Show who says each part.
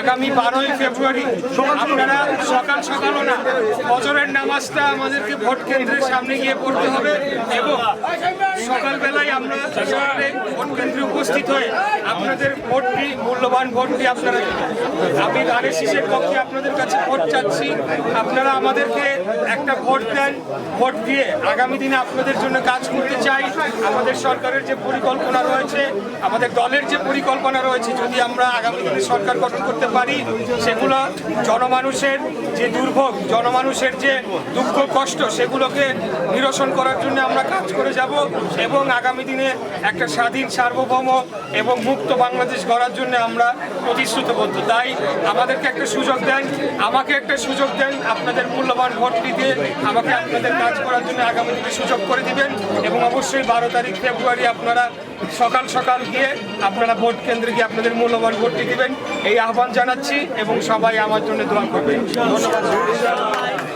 Speaker 1: আগামী 12ই ফেব্রুয়ারি আপনারা সকাল সকালও না, ফজরের নামাজটা আমাদেরকে ভোট কেন্দ্রের সামনে গিয়ে পড়তে হবে এবং সকালবেলায় আমরা ভোট কেন্দ্রে উপস্থিত হয়ে আপনাদের ভোটটি, মূল্যবান ভোটটি আপনারা দেবেন। আমি আরএসএসের পক্ষে আপনাদের কাছে ভোট চাচ্ছি, আপনারা আমাদেরকে একটা ভোট দেন। ভোট দিয়ে আগামী দিনে আপনাদের জন্য কাজ করতে চাই। আমাদের সরকারের যে পরিকল্পনা রয়েছে, আমাদের দলের যে পরিকল্পনা রয়েছে, যদি আমরা আগামী দিনে সরকার গঠন করতে পারি, সেগুলো জনমানুষের যে দুর্ভোগ, জনমানুষের যে দুঃখ কষ্ট, সেগুলোকে নিরসন করার জন্য আমরা কাজ করে যাব এবং আগামী দিনে একটা স্বাধীন, সার্বভৌম এবং মুক্ত বাংলাদেশ গড়ার জন্য আমরা প্রতিশ্রুতিবদ্ধ। তাই আমাদেরকে একটা সুযোগ দেন, আমাকে একটা সুযোগ দেন, আপনাদের মূল্যবান ভোটটি দিয়ে আমাকে আপনাদের কাজ করার জন্য আগামী দিনে সুযোগ করে দিবেন এবং অবশ্যই 12 তারিখ ফেব্রুয়ারি আপনারা সকাল সকাল গিয়ে আপনারা ভোট কেন্দ্রে গিয়ে আপনাদের মূল্যবান ভোটটি দিবেন, এই আহ্বান জানাচ্ছি এবং সবাই আমার জন্য দোয়া করবেন। ধন্যবাদ।